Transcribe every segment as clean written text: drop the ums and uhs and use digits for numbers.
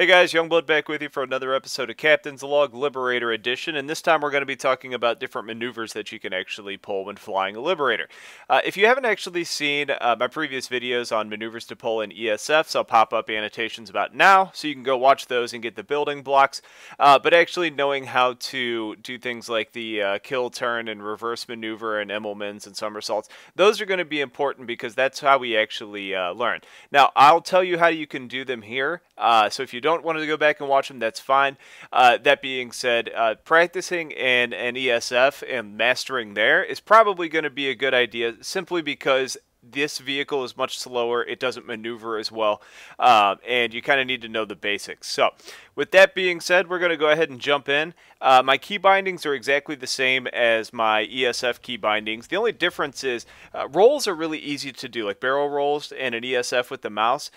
Hey guys, Youngblood back with you for another episode of Captain's Log Liberator Edition, and this time we're going to be talking about different maneuvers that you can actually pull when flying a Liberator. If you haven't actually seen my previous videos on maneuvers to pull in ESFs, I'll pop up annotations about now, so you can go watch those and get the building blocks. But actually knowing how to do things like the kill turn and reverse maneuver and Immelmans and somersaults, those are going to be important because that's how we actually learn. Now, I'll tell you how you can do them here, so if you don't want to go back and watch them, that's fine. That being said, practicing in an ESF and mastering there is probably going to be a good idea simply because this vehicle is much slower, it doesn't maneuver as well, and you kind of need to know the basics. So, with that being said, we're going to go ahead and jump in. My key bindings are exactly the same as my ESF key bindings. The only difference is rolls are really easy to do, like barrel rolls in an ESF with the mouse.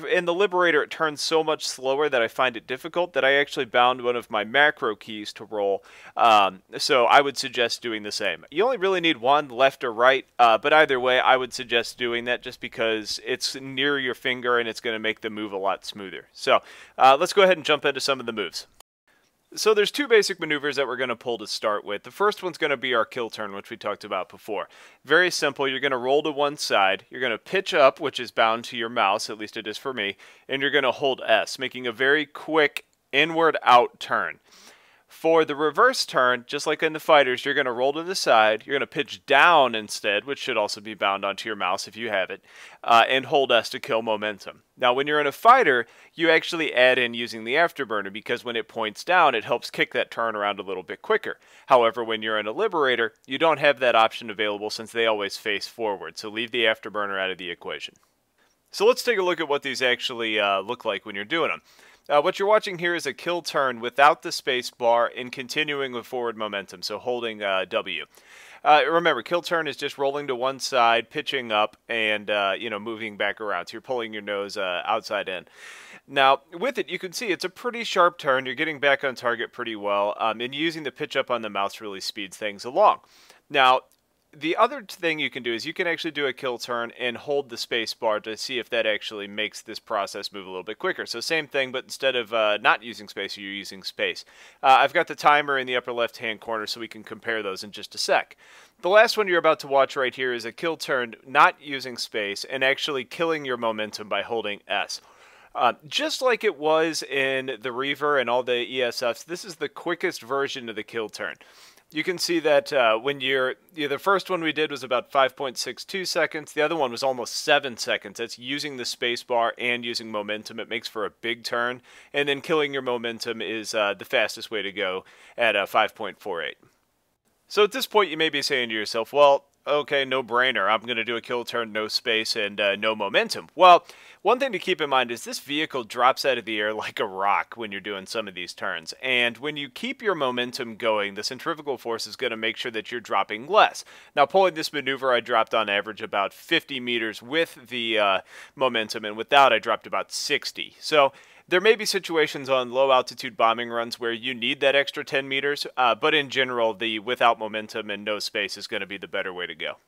In the Liberator, it turns so much slower that I find it difficult that I actually bound one of my macro keys to roll. So I would suggest doing the same. You only really need one, left or right, but either way, I would suggest doing that just because it's near your finger and it's going to make the move a lot smoother. So let's go ahead and jump into some of the moves. So there's two basic maneuvers that we're going to pull to start with. The first one's going to be our kill turn, which we talked about before. Very simple. You're going to roll to one side. You're going to pitch up, which is bound to your mouse, at least it is for me, and you're going to hold S, making a very quick inward out turn. For the reverse turn, just like in the fighters, you're going to roll to the side, you're going to pitch down instead, which should also be bound onto your mouse if you have it, and hold S to kill momentum. Now, when you're in a fighter, you actually add in using the afterburner because when it points down, it helps kick that turn around a little bit quicker. However, when you're in a Liberator, you don't have that option available since they always face forward, so leave the afterburner out of the equation. So let's take a look at what these actually look like when you're doing them. What you're watching here is a kill turn without the space bar and continuing with forward momentum, so holding W. Remember, kill turn is just rolling to one side, pitching up, and moving back around. So you're pulling your nose outside in. Now, with it, you can see it's a pretty sharp turn. You're getting back on target pretty well, and using the pitch up on the mouse really speeds things along. Now, the other thing you can do is you can actually do a kill turn and hold the space bar to see if that actually makes this process move a little bit quicker. So same thing, but instead of not using space, you're using space. I've got the timer in the upper left-hand corner so we can compare those in just a sec. The last one you're about to watch right here is a kill turn not using space and actually killing your momentum by holding S. Just like it was in the Reaver and all the ESFs, this is the quickest version of the kill turn. You can see that when the first one we did was about 5.62 seconds. The other one was almost 7 seconds. That's using the space bar and using momentum. It makes for a big turn. And then killing your momentum is the fastest way to go at 5.48. So at this point, you may be saying to yourself, well, okay, no brainer. I'm going to do a kill turn, no space, and no momentum. Well, one thing to keep in mind is this vehicle drops out of the air like a rock when you're doing some of these turns. And when you keep your momentum going, the centrifugal force is going to make sure that you're dropping less. Now, pulling this maneuver, I dropped on average about 50 meters with the momentum, and without, I dropped about 60. So there may be situations on low-altitude bombing runs where you need that extra 10 meters, but in general, the without momentum and no space is going to be the better way to go.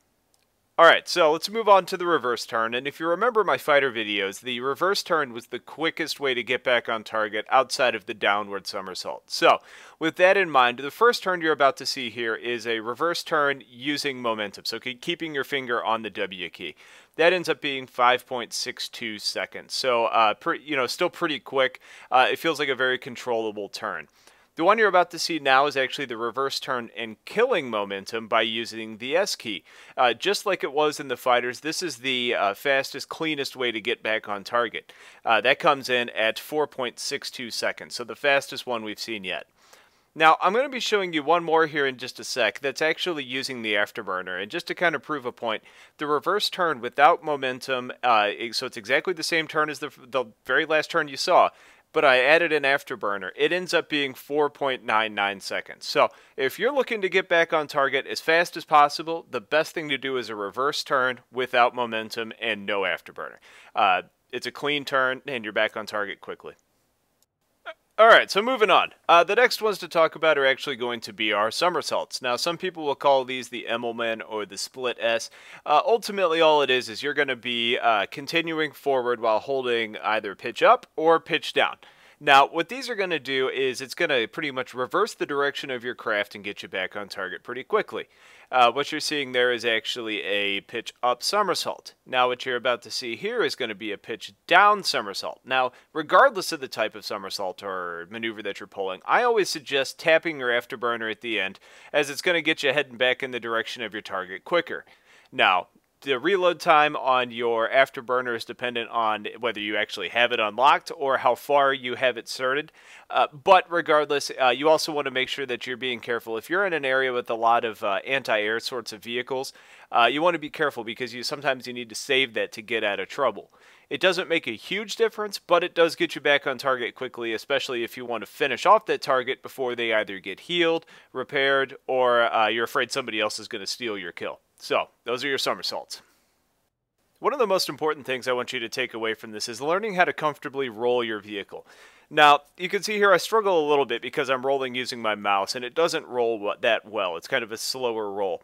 Alright, so let's move on to the reverse turn, and if you remember my fighter videos, the reverse turn was the quickest way to get back on target outside of the downward somersault. So, with that in mind, the first turn you're about to see here is a reverse turn using momentum, so keeping your finger on the W key. That ends up being 5.62 seconds, so still pretty quick. It feels like a very controllable turn. The one you're about to see now is actually the reverse turn and killing momentum by using the S key. Just like it was in the fighters, this is the fastest, cleanest way to get back on target. That comes in at 4.62 seconds, so the fastest one we've seen yet. Now, I'm going to be showing you one more here in just a sec that's actually using the afterburner. And just to kind of prove a point, the reverse turn without momentum, so it's exactly the same turn as the very last turn you saw, but I added an afterburner. It ends up being 4.99 seconds. So if you're looking to get back on target as fast as possible, the best thing to do is a reverse turn without momentum and no afterburner. It's a clean turn and you're back on target quickly. Alright, so moving on. The next ones to talk about are actually going to be our somersaults. Now, some people will call these the Immelman or the split S. Ultimately, all it is you're going to be continuing forward while holding either pitch up or pitch down. Now, what these are going to do is it's going to pretty much reverse the direction of your craft and get you back on target pretty quickly. What you're seeing there is actually a pitch up somersault. Now, what you're about to see here is going to be a pitch down somersault. Now, regardless of the type of somersault or maneuver that you're pulling, I always suggest tapping your afterburner at the end, as it's going to get you heading back in the direction of your target quicker. Now, the reload time on your afterburner is dependent on whether you actually have it unlocked or how far you have it started. But regardless, you also want to make sure that you're being careful. If you're in an area with a lot of anti-air sorts of vehicles, you want to be careful because sometimes you need to save that to get out of trouble. It doesn't make a huge difference, but it does get you back on target quickly, especially if you want to finish off that target before they either get healed, repaired, or you're afraid somebody else is going to steal your kill. So, those are your somersaults. One of the most important things I want you to take away from this is learning how to comfortably roll your vehicle. Now, you can see here I struggle a little bit because I'm rolling using my mouse, and it doesn't roll that well. It's kind of a slower roll.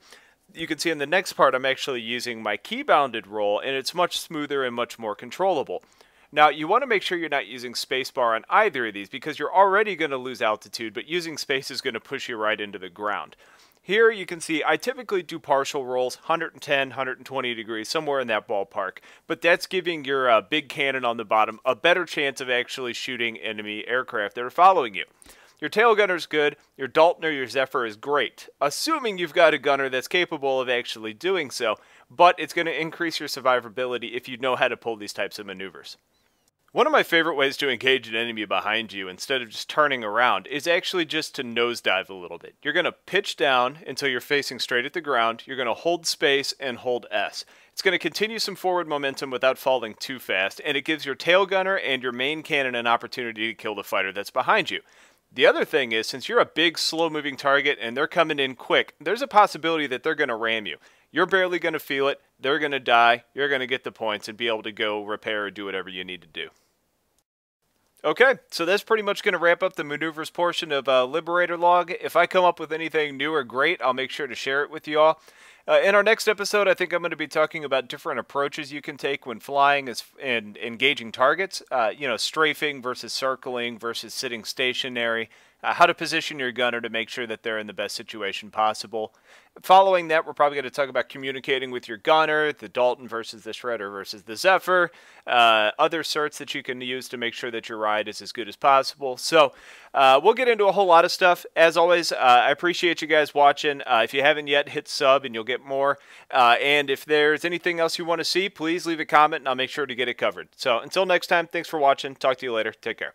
You can see in the next part I'm actually using my key-bounded roll, and it's much smoother and much more controllable. Now, you want to make sure you're not using spacebar on either of these because you're already going to lose altitude, but using space is going to push you right into the ground. Here you can see I typically do partial rolls, 110, 120 degrees, somewhere in that ballpark. But that's giving your big cannon on the bottom a better chance of actually shooting enemy aircraft that are following you. Your tail gunner's good, your Dalton or your Zephyr is great, assuming you've got a gunner that's capable of actually doing so, but it's going to increase your survivability if you know how to pull these types of maneuvers. One of my favorite ways to engage an enemy behind you instead of just turning around is actually just to nosedive a little bit. You're going to pitch down until you're facing straight at the ground. You're going to hold space and hold S. It's going to continue some forward momentum without falling too fast, and it gives your tail gunner and your main cannon an opportunity to kill the fighter that's behind you. The other thing is, since you're a big, slow-moving target and they're coming in quick, there's a possibility that they're going to ram you. You're barely going to feel it, they're going to die, you're going to get the points and be able to go repair or do whatever you need to do. Okay, so that's pretty much going to wrap up the maneuvers portion of Liberator Log. If I come up with anything new or great, I'll make sure to share it with you all. In our next episode, I think I'm going to be talking about different approaches you can take when flying and engaging targets. Strafing versus circling versus sitting stationary. How to position your gunner to make sure that they're in the best situation possible. Following that, we're probably going to talk about communicating with your gunner, the Dalton versus the Shredder versus the Zephyr, other certs that you can use to make sure that your ride is as good as possible. So we'll get into a whole lot of stuff. As always, I appreciate you guys watching. If you haven't yet, hit sub and you'll get more. And if there's anything else you want to see, please leave a comment and I'll make sure to get it covered. So until next time, thanks for watching. Talk to you later. Take care.